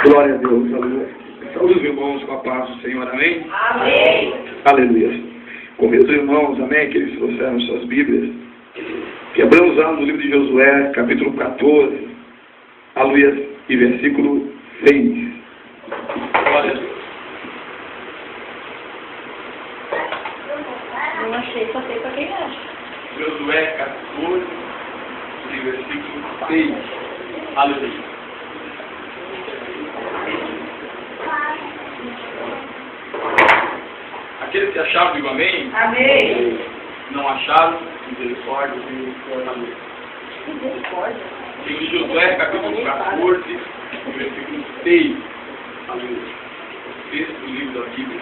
Glória a Deus, aleluia. Saúde os irmãos com a paz do Senhor, amém? Amém. Aleluia. Convido os irmãos, amém, que eles trouxeram suas Bíblias. Quebramos lá no livro de Josué, capítulo 14, aleluia, e versículo 6. Glória a Deus. Não achei, só sei para quem acha. Josué 14, e versículo 6. Aleluia. Aqueles que acharam, digam amém. Amém. Não acharam, misericórdia, aleluia. Misericórdia. Livro de Josué, capítulo 14, versículo 6. Aleluia. Sexto livro da Bíblia.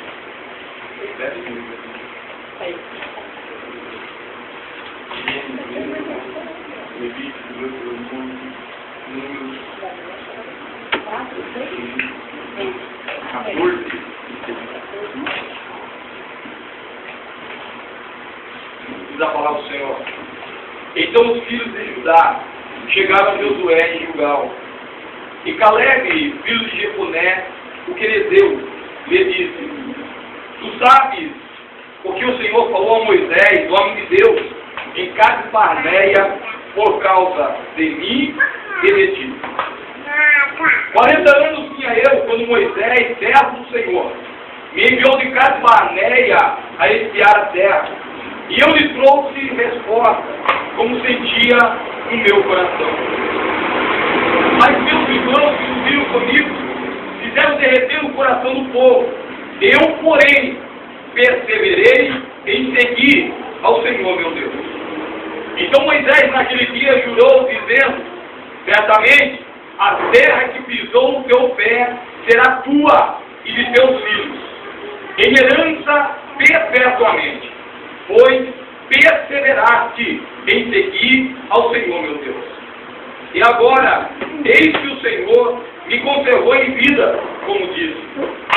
Sétimo livro da Bíblia. Aí. Levítico, Números, 14. Diz a palavra do Senhor. Então os filhos de Judá chegaram a Josué em Gilgal. E Caleb, filho de Jefoné, o querezeu, lhe disse: Tu sabes o que o Senhor falou a Moisés, o homem de Deus, em Cades Barneia, por causa de mim e de ti. 40 anos tinha eu quando Moisés, servo do Senhor, me enviou de Cades Barneia a espiar a terra. E eu lhe trouxe resposta, como sentia no meu coração. Mas meus irmãos que subiram comigo fizeram derreter o coração do povo. Eu, porém, perseverei em seguir ao Senhor, meu Deus. Então Moisés naquele dia jurou, dizendo: certamente a terra que pisou o teu pé será tua e de teus filhos, em herança perpetuamente, pois perseveraste em seguir ao Senhor, meu Deus. E agora, eis que o Senhor me conservou em vida, como disse.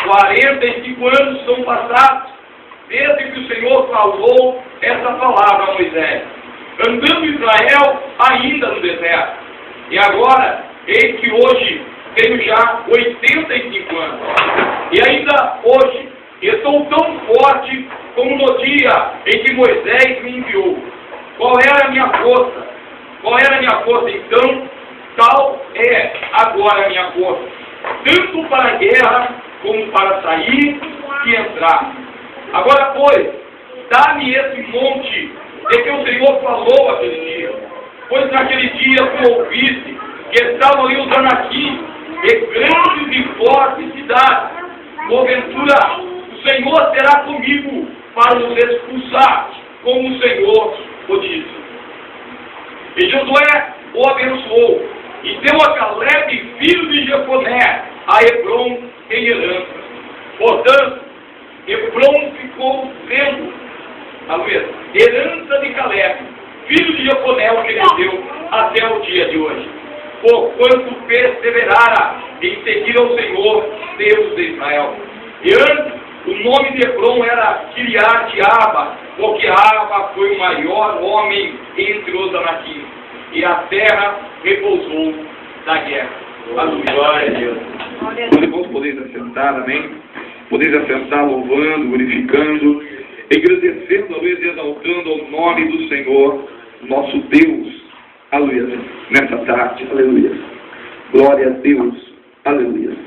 45 anos são passados desde que o Senhor falou essa palavra a Moisés, andando Israel ainda no deserto. E agora, eis que hoje tenho já 85 anos. E ainda hoje estou tão forte como no dia em que Moisés me enviou. Qual era a minha força? Qual era a minha força então? Tal é agora a minha força, tanto para a guerra como para sair e entrar. Agora, pois, dá-me esse monte de que o Senhor falou aquele dia. Pois naquele dia tu ouviste que estavam ali os anaquins, de grandes e fortes cidades. Porventura, o Senhor será comigo para os expulsar, como o Senhor o disse. E Josué o abençoou, e deu a Caleb, filho de Jefoné, a Hebrom em herança. Portanto, Hebrom ficou sendo a herança de Caleb, filho de Jefoné, o que ele deu até o dia de hoje. Porquanto perseverara em seguir ao Senhor, Deus de Israel. E antes, o nome de Hebrom era Kiriat-Arba, porque Arba foi o maior homem entre os anaquins, e a terra repousou da guerra. Glória a Deus. Os irmãos podeis assentar, amém? Podeis assentar louvando, glorificando, engrandecendo, aleluia, e exaltando o nome do Senhor, nosso Deus, aleluia, nessa tarde, aleluia. Glória a Deus, aleluia.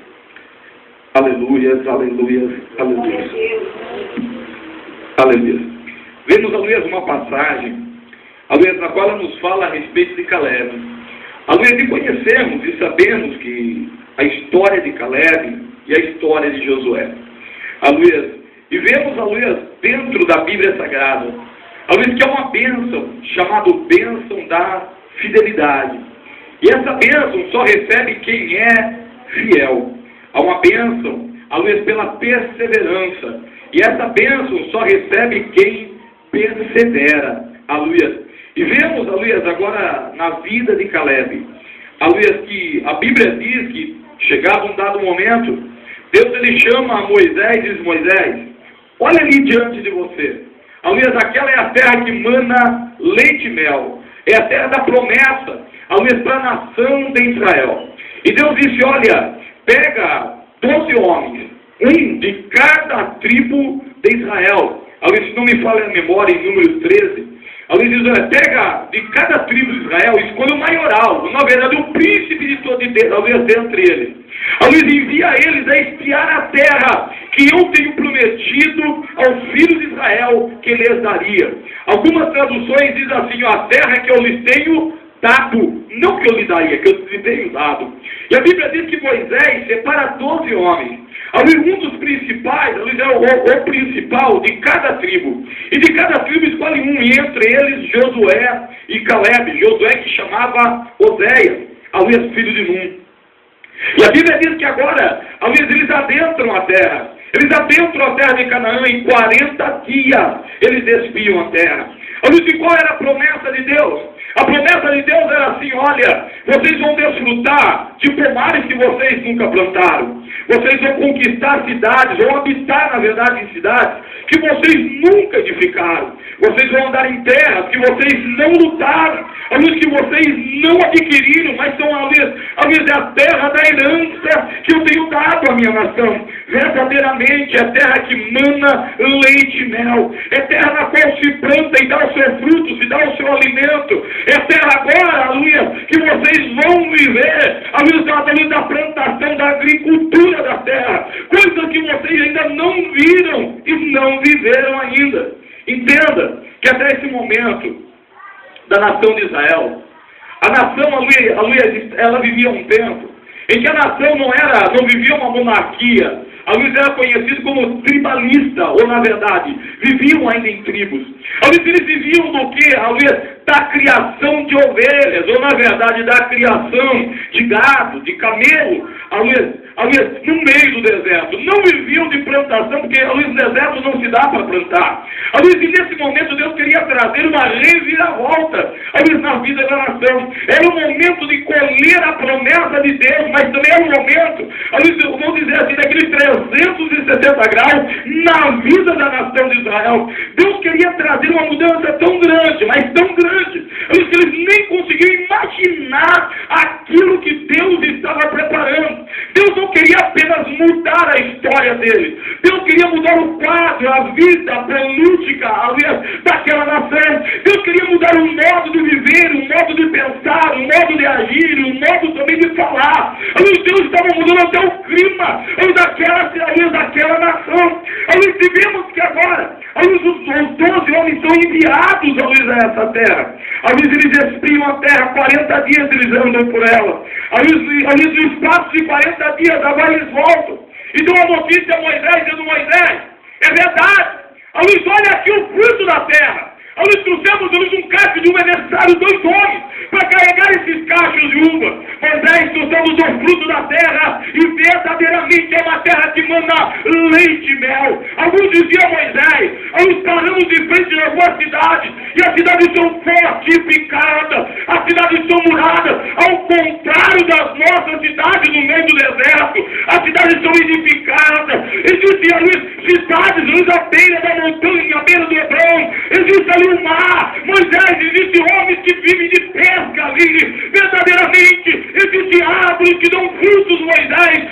Aleluia, aleluia, aleluia. Aleluia. Vemos, aleluia, uma passagem, aleluia, na qual ela nos fala a respeito de Caleb. Aleluia, e conhecemos e sabemos que a história de Caleb e a história de Josué. Aleluia. E vemos, aleluia, dentro da Bíblia Sagrada, aleluia, que é uma bênção, chamada bênção da fidelidade. E essa bênção só recebe quem é fiel. Há uma bênção, aleluia, pela perseverança. E essa bênção só recebe quem persevera. Aleluia. E vemos, aleluia, agora na vida de Caleb, aleluia, que a Bíblia diz que, chegado um dado momento, Deus ele chama a Moisés e diz: Moisés, olha ali diante de você. Aleluia, aquela é a terra que mana leite e mel. É a terra da promessa, aleluia, para a nação de Israel. E Deus disse: olha, pega 12 homens, um de cada tribo de Israel. Ali, se não me falha a memória, em Números 13, ali diz, pega de cada tribo de Israel, escolha o maioral, na verdade o príncipe de todo Deus, ali entre eles. Ali envia eles a espiar a terra que eu tenho prometido aos filhos de Israel que lhes daria. Algumas traduções dizem assim, a terra que eu lhes tenho dado, não que eu lhe daria, que eu lhe tenho dado. E a Bíblia diz que Moisés separa 12 homens. Ali um dos principais, ali é o principal de cada tribo. E de cada tribo escolhe um, e entre eles Josué e Caleb. Josué que chamava Oséias, ali filho de Nun. E a Bíblia diz que agora, eles adentram a terra. Eles adentram a terra de Canaã em 40 dias. Eles espiam a terra. E qual era a promessa de Deus? A promessa de Deus era assim, olha, vocês vão desfrutar de pomares que vocês nunca plantaram. Vocês vão conquistar cidades, vão habitar, na verdade, em cidades que vocês nunca edificaram. Vocês vão andar em terras que vocês não lutaram, que vocês não adquiriram, mas são a terra da herança que eu tenho dado à minha nação. Verdadeiramente é terra que mana leite e mel. É terra na qual se planta e dá o seu fruto, se dá o seu alimento. É terra agora, aleluia, que vocês vão viver, aleluia, da plantação, da agricultura da terra. Coisas que vocês ainda não viram e não viveram ainda. Entenda que até esse momento da nação de Israel, a nação, aleluia, ela vivia um tempo em que a nação não vivia uma monarquia. Alguns eram conhecidos como tribalista, ou na verdade, viviam ainda em tribos. Alguns eles viviam do que? Da criação de ovelhas, ou na verdade da criação de gado, de camelo, no meio do deserto. Não viviam de plantação, porque no deserto não se dá para plantar. E nesse momento Deus queria trazer uma reviravolta na vida da nação. Era o momento de colher a promessa de Deus, mas também era o momento, vamos dizer assim, daqueles 360 graus na vida da nação de Israel. Deus queria trazer uma mudança tão grande, mas tão grande, que eles nem conseguiam imaginar aquilo que Deus estava preparando. Deus não queria apenas mudar a história deles. Deus queria mudar o quadro, a vida política daquela nação. Deus queria mudar o modo de viver, o modo de pensar, o modo de agir, o modo também de falar. Deus estava mudando até o clima daquela nação. Tivemos que agora, os 12 homens são enviados a essa terra. Eles espiam a terra, 40 dias eles andam por ela. No espaço de 40 dias, agora eles voltam. E dão uma notícia a Moisés, dizendo: Moisés, é verdade. Olha aqui o fruto da terra. Trouxemos um cacho de uva, é necessário 2 homens para carregar esses cachos de uva. Moisés, trouxemos o fruto da terra e verdadeiramente é uma terra que manda leite e mel. Alguns diziam a Moisés: paramos de frente de algumas cidades e as cidades são fortificadas, as cidades são muradas, ao contrário das nossas cidades no meio do deserto. As cidades são edificadas, existem ali cidades à beira da montanha, à beira do Hebron, existe ali o mar. Moisés, existem homens que vivem de pesca ali, verdadeiramente existem árvores que dão frutos, Moisés.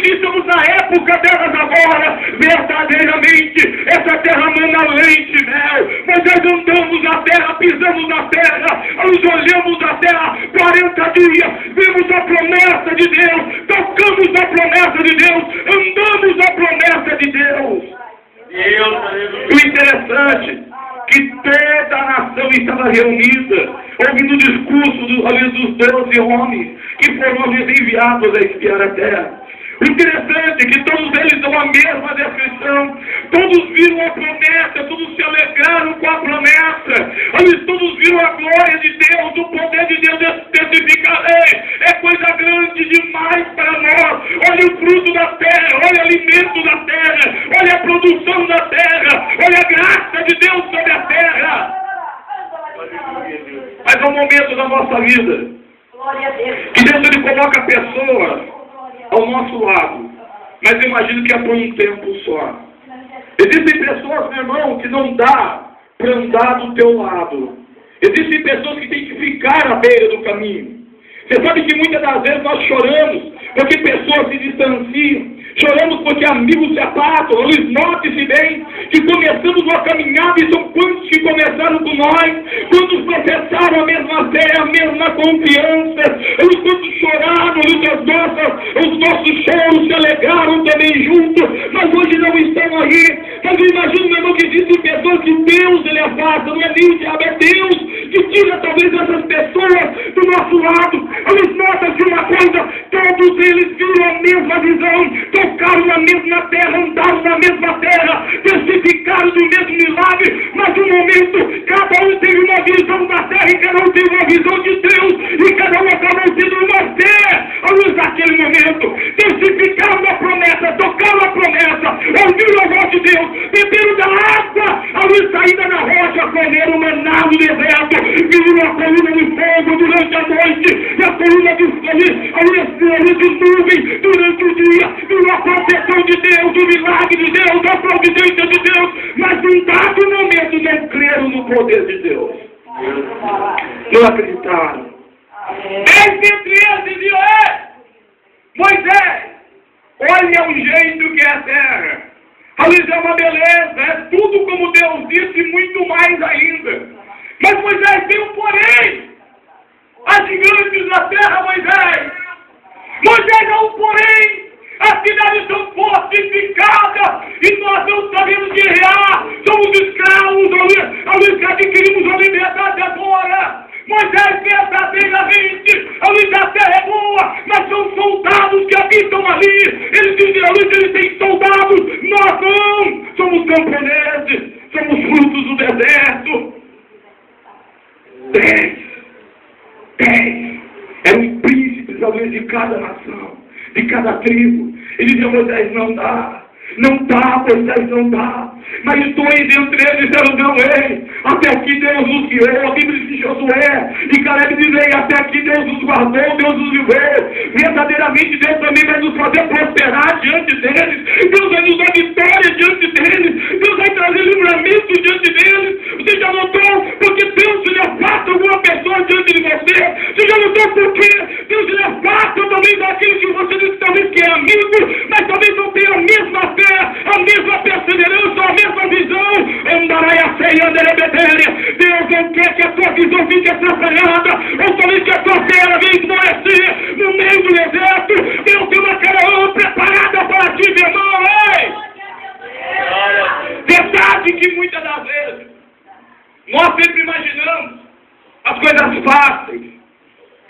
Estamos na época delas agora, verdadeiramente essa terra mana leite e mel. Moisés, andamos na terra, pisamos na terra, olhamos a terra 40 dias, vimos a promessa de Deus, tocamos a promessa de Deus, andamos a promessa de Deus. O interessante que toda a nação estava reunida, ouvindo o discurso dos 12 homens que foram enviados a espiar a terra. O interessante é que todos eles dão a mesma descrição. Todos viram a promessa, todos se alegraram com a promessa. Todos viram a glória de Deus, o poder de Deus testificar. É coisa grande demais para nós. Olha o fruto da terra, olha o alimento da terra, olha a produção da terra, olha a graça de Deus sobre a terra. Mas é um momento da nossa vida que Deus ele coloca pessoas ao nosso lado, mas eu imagino que é por um tempo só. Existem pessoas, meu irmão, que não dá para andar do teu lado. Existem pessoas que têm que ficar à beira do caminho. Você sabe que muitas das vezes nós choramos porque pessoas se distanciam Choramos porque amigos se apartam. Luiz, note-se bem que começamos uma caminhada e são quantos que começaram com nós, quantos professaram a mesma fé, a mesma confiança, quantos choraram, os nossos choros se alegraram também juntos, mas hoje não estão aí. Mas eu imagino, meu irmão, que existem pessoas que Deus ele afasta, não é nem o diabo, é Deus que tira talvez essas pessoas do nosso lado. Eles notam-se uma coisa, todos eles viram a mesma visão, tocaram na mesma terra, andaram na mesma terra, testificaram do mesmo milagre, mas no momento, cada um teve uma visão da terra e cada um teve uma visão de Deus, e cada um acabou tendo uma fé, a luz daquele momento, testificaram da promessa, tocaram a promessa, ouviram a voz de Deus, beberam da água, a luz saída na rocha, comeram maná no deserto, viram a coluna de fogo durante a noite, e a coluna de nuvem durante o dia, viram a proteção de Deus, o milagre de Deus, a providência de Deus, mas num dado momento não creram no poder de Deus. Não acreditaram. Entre eles diziam: Moisés, olha o jeito que é a terra. Ali é uma beleza, é tudo como Deus disse e muito mais ainda. Mas Moisés tem um porém. As gigantes da terra, Moisés. Moisés é um porém. As cidades são fortificadas e nós não sabemos guerrear. Somos escravos, ali adquirimos a liberdade agora. Moisés verdadeiramente, a terra é boa, mas são soldados que habitam ali. Eles dizem, eles têm soldados, nós não. Somos camponeses, somos frutos do deserto. 10 eram príncipes, talvez, de cada nação, de cada tribo. E diziam: Moisés, não dá, Moisés, não dá. Mas 2 entre eles disseram: não, até aqui Deus nos guiou. A Bíblia diz Josué e Caleb diz: até aqui Deus nos guardou, Deus nos livrou. Verdadeiramente Deus também vai nos fazer prosperar diante deles. Deus vai nos dar vitória diante deles. Deus vai trazer livramento diante deles. Você já notou? Porque Deus lhe afasta alguma pessoa diante de você. Você já notou por quê? Deus lhe afasta também daquilo que você diz talvez que é amigo, mas talvez não tenha a mesma fé, a mesma perseverança, a mesma visão. Deus não quer que a tua visão fique atrapalhada, ou talvez que a tua fé ela venha esmorecer no meio do deserto. Deus tem uma canoa preparada para ti, meu irmão. Verdade que muitas das vezes nós sempre imaginamos as coisas fáceis.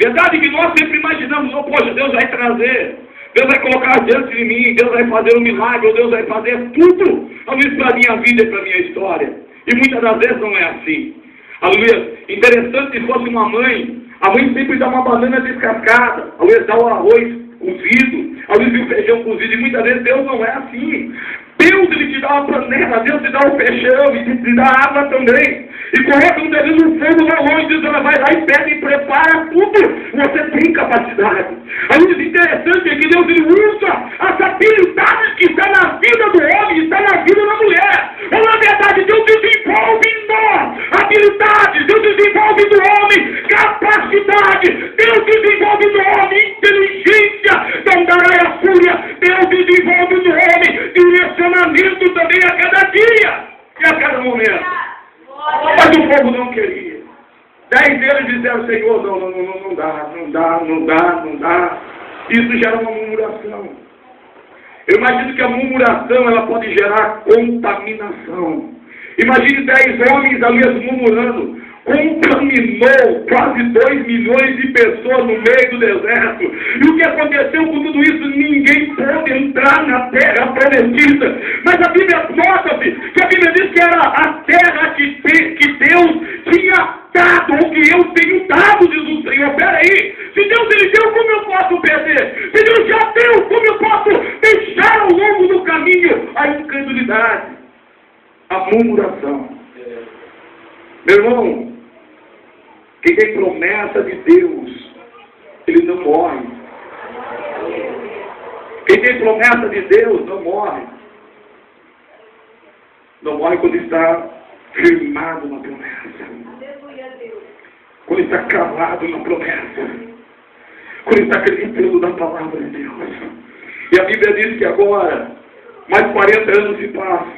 Verdade que nós sempre imaginamos: oh, poxa, Deus vai trazer, Deus vai colocar diante de mim, Deus vai fazer um milagre, ou Deus vai fazer tudo para a minha vida e para a minha história. E muitas das vezes não é assim. Aleluia. Interessante se fosse uma mãe, a mãe sempre dá uma banana descascada, aleluia, dá o arroz cozido, aleluia, o feijão cozido, e muitas vezes Deus não é assim. Deus ele te dá uma panela, Deus te dá o feijão e te dá água também. E coloca um dedo no fogo lá longe, Deus ela vai lá e pega e prepara tudo. Você tem capacidade. Aí o interessante é que Deus ele usa as habilidades que está na vida do homem, está na vida da mulher. Ou na verdade, Deus desenvolve em nós habilidades, Deus desenvolve no homem capacidade, Deus desenvolve no homem inteligência, não dará a fúria, Deus desenvolve no homem direcionamento também a cada dia e a cada momento. Mas o povo não queria. 10 deles disseram: Senhor, não dá. Isso gera uma murmuração. Eu imagino que a murmuração ela pode gerar contaminação. Imagine 10 homens ali murmurando. Contaminou quase 2 milhões de pessoas no meio do deserto. E o que aconteceu com tudo isso? Ninguém pôde entrar na terra prometida. Mas a Bíblia nota-se que a Bíblia diz que era a terra que Deus tinha dado, ou que eu tenho dado, diz o Senhor. Peraí, se Deus ele deu, como eu posso perder? Se Deus já deu, como eu posso deixar ao longo do caminho a incredulidade, a murmuração? Meu irmão, quem tem promessa de Deus, ele não morre. Quem tem promessa de Deus não morre. Não morre quando está firmado na promessa. Quando está calado na promessa. Quando está acreditando na palavra de Deus. E a Bíblia diz que agora, mais 40 anos se passam.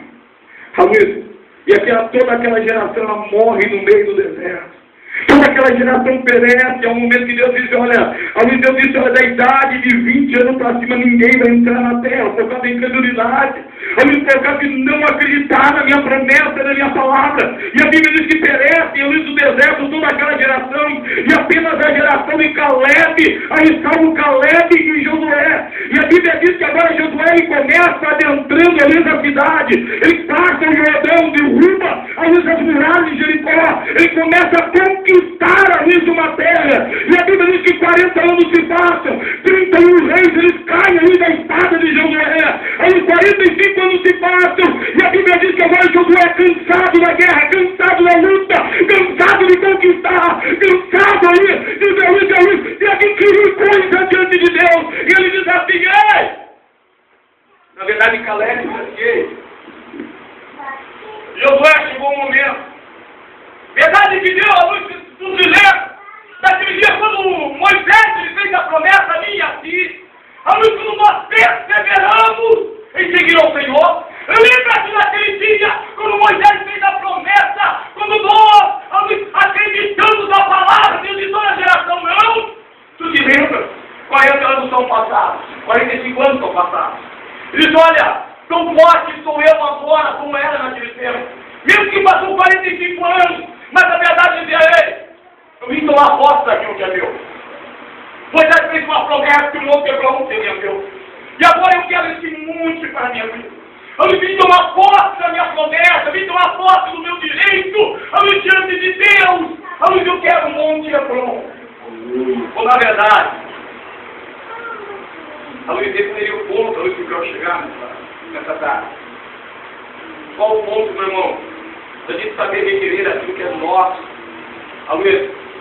Aleluia. E toda aquela geração ela morre no meio do deserto. Toda aquela geração perece. É um momento que Deus disse, olha, Deus disse, olha, da idade de 20 anos para cima, ninguém vai entrar na terra por causa da incredulidade. Por causa de não acreditar na minha promessa, na minha palavra. E a Bíblia diz que perece, a luz do deserto, toda aquela geração. E apenas a geração de Caleb, aí salvo Caleb e Josué. E a Bíblia diz que agora Josué ele começa adentrando a luz da cidade. Ele passa o Jordão, derruba a luz das muralhas de Jericó. Ele começa a conquistar a luz de uma terra. E a Bíblia diz que 40 anos se passam, 31 reis, eles caem ali da espada de Josué. Aí 45 anos se passam, e a Bíblia diz que agora Josué é cansado da guerra, cansado da luta, cansado de conquistar, cansado aí de adquirir coisas diante de Deus. E ele diz assim, ei! Na verdade, Caleb diz assim, Josué chegou um momento. Verdade que Deus, a luz do silêncio, daquele dia quando Moisés ele fez a promessa a mim e a ti, a luz quando nós perseveramos em seguir ao Senhor. Lembra-te daquele dia quando Moisés fez a promessa, quando nós, a luz, acreditamos na palavra, Deus de toda a geração, não? Tu te lembra? 40 anos são passados, 45 anos são passados. Ele diz, olha, tão forte sou eu agora como era naquele tempo. Mesmo que passou 45 anos, mas a verdade dizia, ei, eu vim tomar posse daquilo que é meu. Moisés fez uma promessa que o monte Hebron seria meu. E agora eu quero esse monte para a minha vida. Eu vim tomar posse da minha promessa, eu vim tomar posse do meu direito, eu diante de Deus. Eu quero um monte Hebron. Ou na verdade, esse seria o ponto que eu quero chegar nessa tarde. Qual o ponto, meu irmão? A gente saber requerer aquilo que é nosso,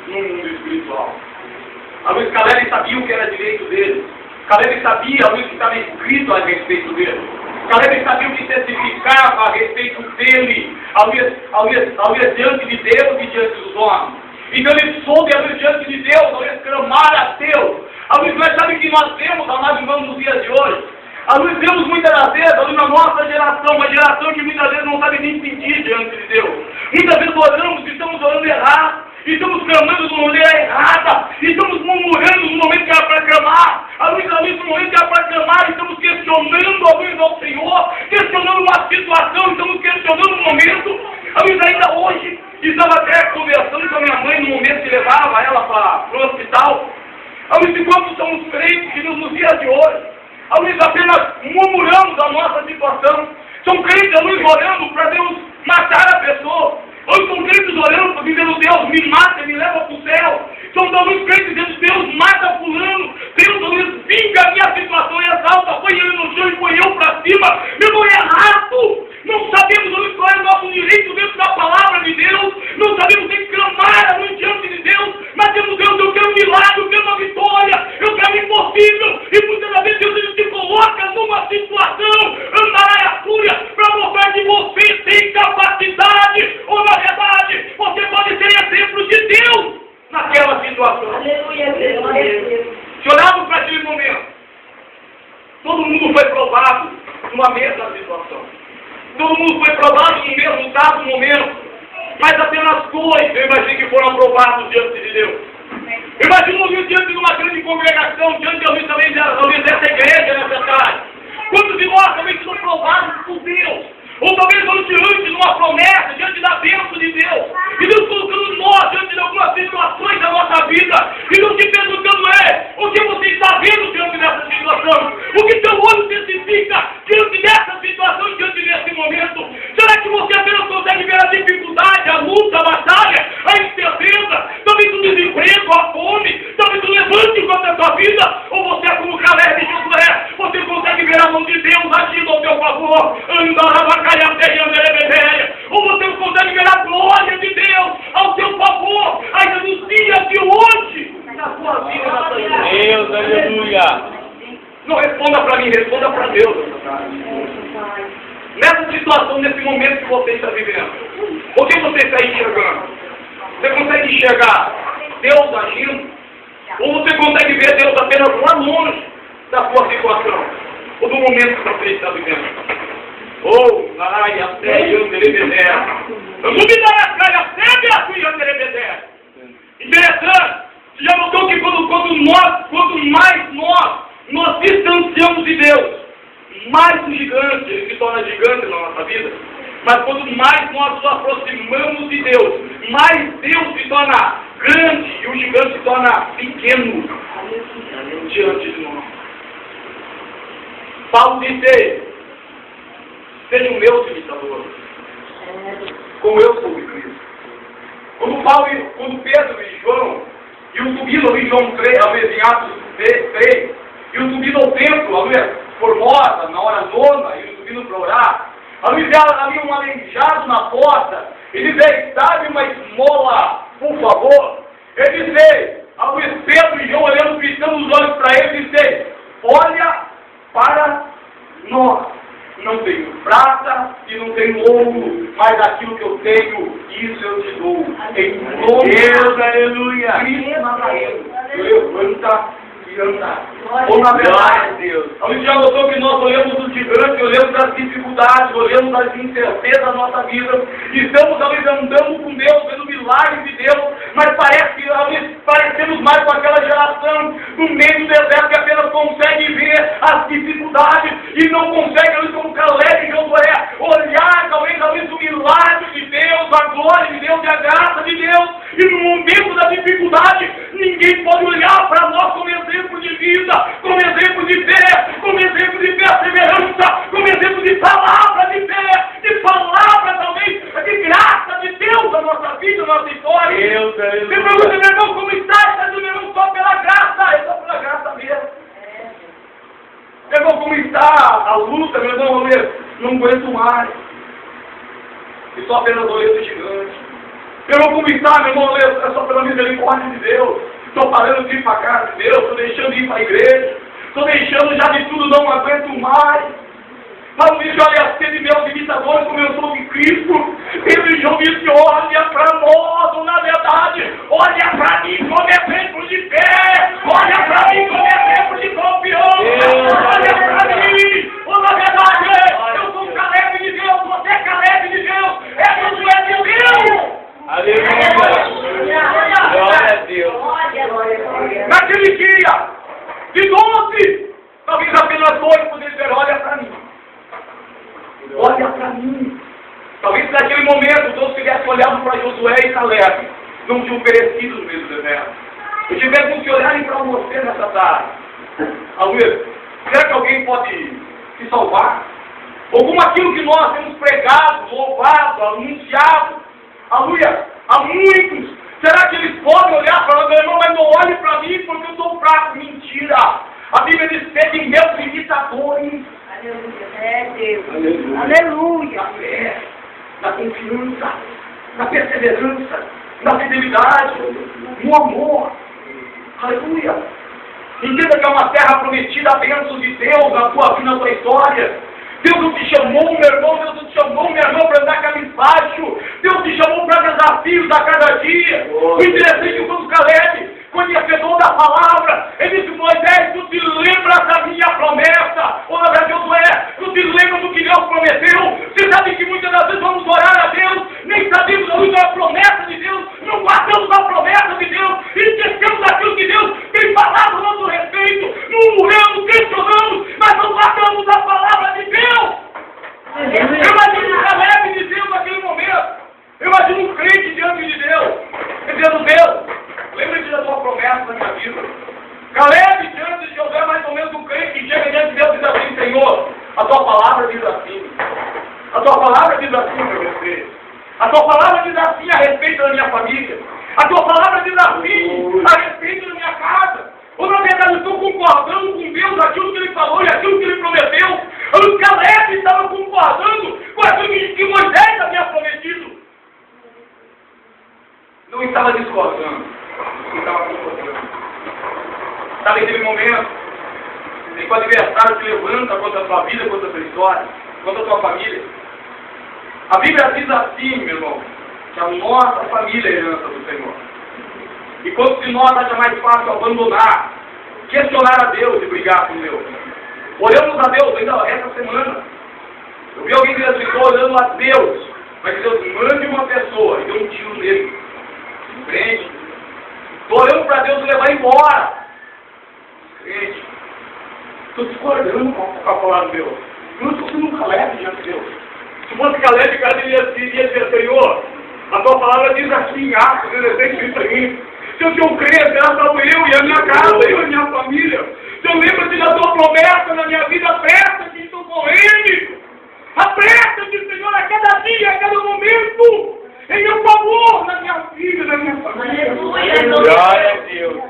no mundo espiritual. Caleb sabia o que era direito dele. Caleb sabia o que estava escrito a respeito dele. Caleb sabia o que testificava a respeito dele, diante de Deus e diante dos homens. Então ele soube, diante de Deus, clamar a Deus. Nós sabemos que nós temos, amados irmãos, nos dias de hoje. Vemos muitas das vezes, na nossa geração, uma geração que muitas vezes não sabe nem pedir diante de Deus. Muitas vezes oramos e estamos orando errado, e estamos clamando de uma maneira errada, e estamos murmurando no momento que era para clamar. No momento que era para clamar, estamos questionando a luz ao Senhor, questionando uma situação, estamos questionando um momento. Ainda hoje, estava até conversando com a minha mãe no momento que levava ela para o hospital. Enquanto somos crentes que nos dias de hoje, apenas murmuramos a nossa situação. São crentes orando para Deus matar a pessoa. São crentes orando, dizendo, Deus me mata, me leva para o céu. São crentes dizendo, Deus mata fulano. Deus vinga a minha situação e exalta. Põe ele no chão e põe eu para cima. Meu irmão, é errado. Não sabemos qual é o nosso direito dentro da palavra de Deus. Não sabemos nem clamar diante de Deus. Mas Deus, eu quero um milagre, eu quero uma vitória. Eu quero o impossível. E muitas das vezes Deus ele te coloca numa situação, fúria, para mostrar que você tem capacidade. Ou na verdade, você pode ser exemplo de Deus naquela situação. Aleluia, Deus. Se olharmos para aquele momento, todo mundo foi provado numa mesma situação. Todo mundo foi provado no mesmo dado momento. Mas apenas dois, eu imagino que foram aprovados diante de Deus. Imagina diante de uma grande congregação, diante também dessa igreja nessa tarde. Quantos de nós também são provados por Deus? Ou talvez estamos diante de uma promessa, diante da bênção de Deus. E Deus colocando nós diante de algumas situações da nossa vida. E Deus te perguntando o que você está vendo diante dessa situação? O que teu olho testifica diante dessa situação, diante desse momento? Será que você apenas consegue ver a dificuldade, a luta, a batalha, a incerteza, talvez o desemprego, a fome, talvez o levante contra a tua vida? Ou você é como Caleb e Josué, você consegue ver a mão de Deus agindo ao teu favor, ou você consegue ver a glória de Deus ao teu favor, ainda nos dias de hoje, na sua vida, na sua vida. Deus, aleluia. Não responda para mim, responda para Deus. Nessa situação, nesse momento que você está vivendo, o que você está enxergando? Você consegue enxergar Deus agindo? Ou você consegue ver Deus apenas lá longe da sua situação? no momento que você está vivendo. Oh, ai, a série, Anderebedé. Eu vou me dar a cara, a série, a sua Anderebedé. Interessante. Você já notou que quanto mais nós distanciamos de Deus, mais o gigante, ele se torna gigante na nossa vida. Mas quanto mais nós nos aproximamos de Deus, mais Deus se torna grande e o gigante se torna pequeno diante de nós. Paulo disse, seja o meu imitador, como eu sou de Cristo. Quando Pedro e João iam subindo em João 3, a vez em Atos 3, iam subindo ao templo, a Formosa, na hora nona, iam subindo para orar, havia um aleijado na porta, ele disse, dá-me uma esmola, por favor. Ele disse, a Luiz Pedro e João olhando, fitando os olhos para ele, disse, olha para nós. Não tenho prata e não tenho ouro, mas aquilo que eu tenho, isso eu te dou. Em nome de Deus, aleluia. Levanta e anda. Ou na verdade, Deus. A gente já notou que nós olhamos os gigantes, olhamos as dificuldades, olhamos as incertezas da nossa vida, e estamos ali andando com Deus, vendo milagres de Deus, mas parece que parecemos mais com aquela geração no meio do deserto que apenas consegue ver as dificuldades e não consegue, ali como Caleb e Josué, olhar talvez o milagre de Deus, a glória de Deus e a graça de Deus, e no momento da dificuldade, ninguém pode olhar para nós como exemplo de vida, como exemplo de fé, como exemplo de perseverança, como exemplo de palavra de fé, de palavra talvez, de graça de Deus na nossa vida, na nossa história. Deus, você pergunta, meu irmão, como está? Está dizendo, meu irmão, só pela graça, é só pela graça mesmo. Meu irmão, como está a luta, meu irmão, não aguento mais. E só apenas olhando o gigante. Meu irmão, como está, meu irmão, é só pela misericórdia de Deus. Estou parando de ir para a casa de Deus, estou deixando de ir para a igreja, estou deixando já de tudo, não aguento mais. Mas o vídeo, olha, sede meus imitadores, como eu sou de Cristo. Pedro e João disse, olha para nós, ou na verdade, olha para mim como exemplo de fé, olha para mim como exemplo de confiança, olha para mim, ou na verdade, eu sou Caleb de Deus, você é Caleb de Deus, é Josué de Deus. Aleluia! Glória a Deus! Naquele dia, de 12, talvez apenas 2 pudessem dizer, olha para mim. Olha para mim. Talvez naquele momento todos tivessem olhado para Josué e Caleb, não tinham perecido no meio do deserto. E tivessem que olharem para você nessa tarde. Aleluia. Será que alguém pode se salvar? Ou como aquilo que nós temos pregado, louvado, anunciado? Aleluia. Há muitos. Será que eles podem olhar para nós, meu irmão, mas não olhe para mim porque eu estou fraco? Mentira. A Bíblia diz que tem meus imitadores. Aleluia. É Deus. Aleluia. Aleluia. Na fé, na confiança, na perseverança, na fidelidade, no amor. Aleluia. Entenda que é uma terra prometida, a bênção de Deus na tua vida, na tua história. Deus não te chamou, meu irmão, Deus não te chamou, minha irmã, para andar cabisbaixo. Deus te chamou para desafios a cada dia. O interessante é que quando Caleb, quando ia ser dono da palavra, ele disse, Moisés, tu te lembras da minha promessa? Ou na verdade, Josué, tu te lembras do que Deus prometeu? Você sabe que muitas das vezes vamos orar a Deus, nem sabemos a promessa de Deus, não guardamos a promessa de Deus, esquecemos daquilo que Deus tem falado a nosso respeito, murmuramos, questionamos, mas não guardamos a palavra de Deus. Eu imagino o Caleb de Deus naquele momento. Eu imagino um crente diante de Deus, dizendo, Deus, lembre-te da tua promessa na minha vida. Caleb diante de Josué, mais ou menos um crente que chega diante de Deus e diz assim, Senhor, a tua palavra diz assim. A tua palavra diz assim, meu respeito. A tua palavra diz assim a respeito da minha família. A tua palavra diz assim a respeito da minha casa. Ou na verdade eu estou concordando com Deus aquilo que Ele falou e aquilo que Ele prometeu. O Caleb estava concordando com aquilo que Moisés havia prometido. Não estava discordando, estava concordando. Sabe aquele momento em que o adversário se levanta contra a tua vida, contra a tua história, contra a tua família? A Bíblia diz assim, meu irmão, que a nossa família é a herança do Senhor. E quando se nós acha mais fácil abandonar, questionar a Deus e brigar com Deus. Oramos a Deus ainda essa semana. Eu vi alguém que ficou orando a Deus, mas que Deus mande uma pessoa e deu um tiro nele. Crente. Estou orando para Deus levar embora. Crente. Estou discordando com a palavra de Deus. Eu não estou sendo Caleb diante de Deus. Se fosse Caleb, cara, iria dizer, Senhor, a tua palavra diz assim, Atos 16:30. Se eu não crer, será salvo eu e a minha casa, eu e a minha família. Se eu lembro-te da tua promessa na minha vida, apressa-te, estou correndo. Apressa-te, Senhor, a cada dia, a cada momento. Em meu favor, na minha vida, na minha família. Glória a Deus.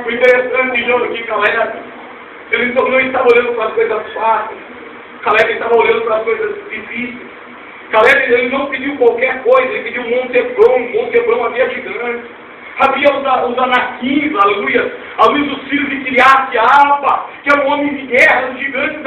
O interessante, João, aqui, Caleb, ele não estava olhando para as coisas fáceis. Caleb estava olhando para as coisas difíceis. Caleb, ele não pediu qualquer coisa, ele pediu Monte Hebron. Monte Hebron havia gigantes. Havia os anaquins, aleluia. Havia os filhos de Kiriat Arba, que eram homens de guerra, os gigantes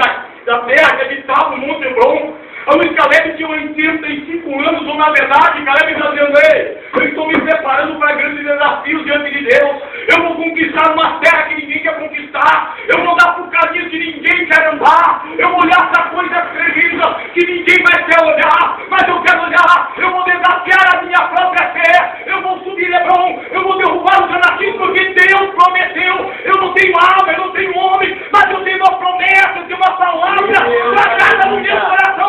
da terra que habitavam no Monte Hebron. A Luiz Caleb tinha 85 anos, ou na verdade, Caleb está dizendo, ei, eu estou me preparando para grandes desafios diante de Deus. Eu vou conquistar uma terra que ninguém quer conquistar. Eu vou dar por caminhos que ninguém quer andar. Eu vou olhar para coisas terríveis que ninguém vai querer olhar. Mas eu quero olhar. Eu vou desafiar a minha própria fé. Eu vou subir Hebron. Eu vou derrubar os anaquins porque Deus prometeu. Eu não tenho alma, eu não tenho homem, mas eu tenho uma promessa, eu tenho uma palavra guardada no meu coração.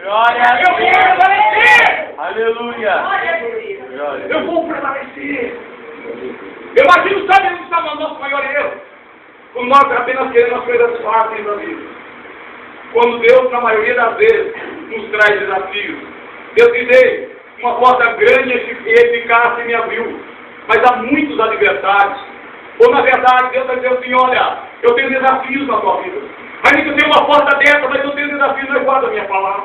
Glória a Eu vou prevalecer! Aleluia! Eu vou prevalecer! Imagina, sabe onde está o nosso maior erro? Quando nós apenas queremos as coisas fáceis da vida. Quando Deus, na maioria das vezes, nos traz desafios. Deus diz, uma porta grande e eficaz se me abriu, mas há muitos adversários. Ou na verdade, Deus vai dizer assim, olha, eu tenho desafios na tua vida. Ainda que eu tenha uma porta dessa, mas eu tenho desafios, mas guarda a minha palavra.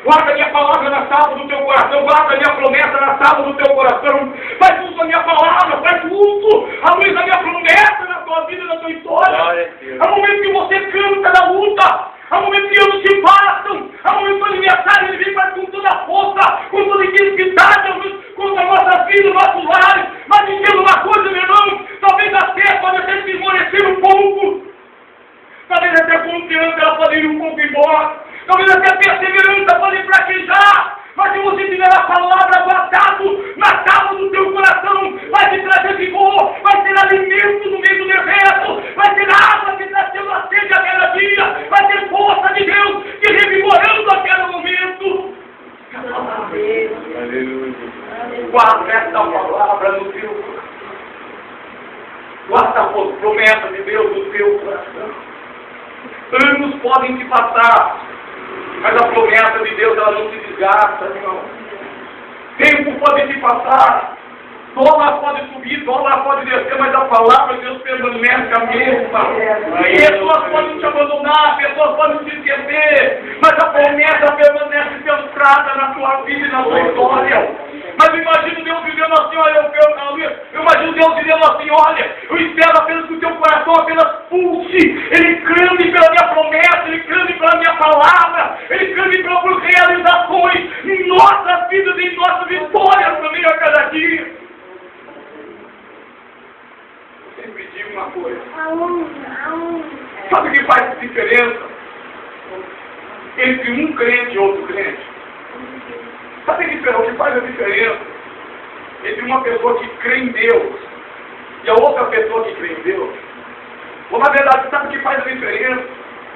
Guarda a minha palavra na tábua do teu coração, guarda a minha promessa na tábua do teu coração. Faz uso da minha palavra, faz uso a luz da minha promessa na tua vida, na tua história. Há momentos que você canta na luta, há momentos que anos se passam, há momentos que o aniversário ele vem com toda a força, com toda a intensidade, contra a nossa vida, o nosso lar. Mas entenda uma coisa, meu irmão, talvez a fé pode até se esmorecer um pouco. Talvez até a confiança ela pode ir um pouco embora. Talvez até a perseverança pode fraquejar. Mas se você tiver a palavra guardado na tábua do teu coração, vai te trazer vigor, vai ter alimento no meio do deserto, vai ter água te trazendo a sede a cada dia, vai ter força de Deus te revigorando a cada momento. Aleluia. Guarda essa palavra no teu coração. Guarda a promessa de Deus no teu coração. Anos podem se passar, mas a promessa de Deus ela não se desgasta, irmão. Tempo pode se passar, dólar pode subir, dólar pode descer, mas a palavra de Deus permanece a mesma. Pessoas podem te abandonar, pessoas podem te esquecer, mas a promessa permanece centrada na tua vida e na tua história. Mas eu imagino Deus dizendo assim, olha, eu imagino Deus dizendo assim, olha, eu espero apenas que o teu coração apenas pulse, ele clame pela minha promessa, ele clame pela minha palavra, ele clame pelas realizações em nossas vidas, em nossas vitórias também a cada dia. Eu sempre digo uma coisa, sabe o que faz diferença entre um crente e outro crente? Sabe o que faz a diferença entre uma pessoa que crê em Deus e a outra pessoa que crê em Deus? Ou na verdade, sabe o que faz a diferença?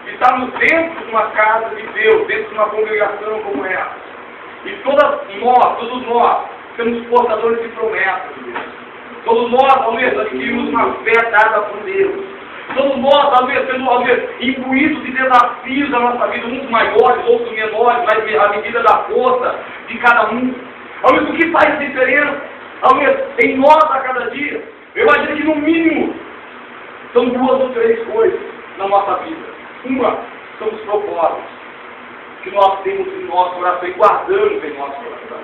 Estarmos dentro de uma casa de Deus, dentro de uma congregação como essa. E todos nós, somos portadores de promessas de Deus. Todos nós, talvez, adquirimos uma fé dada por Deus. Todos nós, talvez, sendo imbuídos de desafios da nossa vida, uns maiores, outros menores, mas à medida da força de cada um. O que faz diferença? Em nós a cada dia. Eu imagino que no mínimo são 2 ou 3 coisas na nossa vida. Uma são os propósitos que nós temos em nosso coração e guardamos em nosso coração.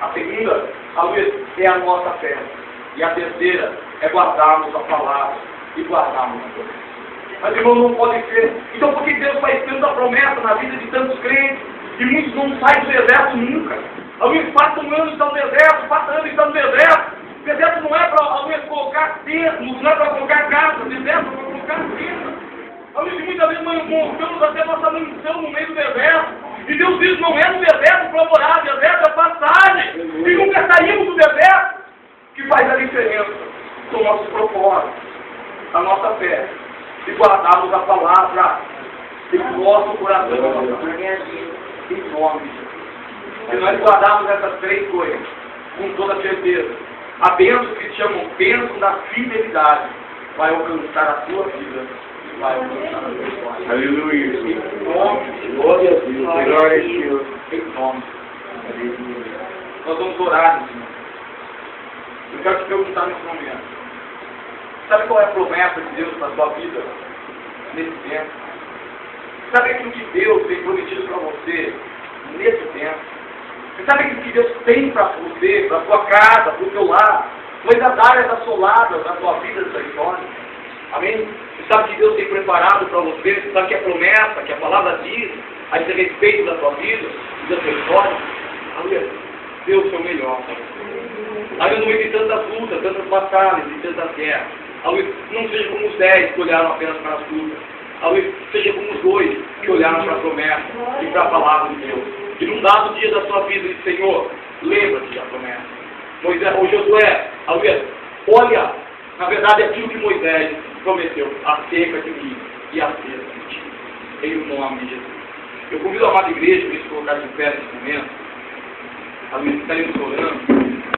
A segunda, é a nossa fé. E a terceira é guardarmos a palavra. E guardarmos a promessa. Mas, irmão, não pode ser. Então, por que Deus faz tanta promessa na vida de tantos crentes? E muitos não saem do deserto nunca. Alguns passam anos e estão no deserto, passam anos e estão no deserto. O deserto não é para alguns colocar termos, não é para colocar casas. O deserto é para colocar termos. Amigo, muitas vezes mancamos até nossa munição no meio do deserto. E Deus diz, não é no deserto para morar, o deserto é passagem. E nunca saímos do deserto. Que faz a diferença com o nosso propósito, a nossa fé. E guardarmos a palavra em nosso coração, em nome de Jesus. Se nós guardarmos essas três coisas, com toda certeza, a bênção que chamam bênção da fidelidade vai alcançar a sua vida e vai alcançar a sua história. Aleluia. Em nome de Jesus. Glória a Deus. Glória a Deus. Em nome de Jesus. Nós vamos orar nesse momento. Eu quero te perguntar nesse momento. Sabe qual é a promessa de Deus para a sua vida nesse tempo? Sabe aquilo que Deus tem prometido para você nesse tempo? Você sabe aquilo que Deus tem para você, para a sua casa, para o seu lar? Coisas áreas assoladas na sua vida, na sua história. Amém? Você sabe que Deus tem preparado para você? Você sabe que a promessa, que a palavra diz a esse respeito da sua vida e da sua história? Aleluia. Deus é o melhor para você. Aleluia, no meio de tantas lutas, tantas batalhas e tantas guerras. Aleluia, não seja como os 10 que olharam apenas para as lutas. Aleluia, seja como os 2 que olharam para a promessa e para a palavra de Deus. E num dado dia da sua vida, diz, Senhor, lembra-te da promessa. Moisés, ou Josué, aleluia, olha, na verdade, aquilo que Moisés prometeu, acerca de mim e acerca de ti. Em nome de Jesus. Eu convido a amada igreja para se colocar de pé nesse momento. Aleluia, estaremos orando.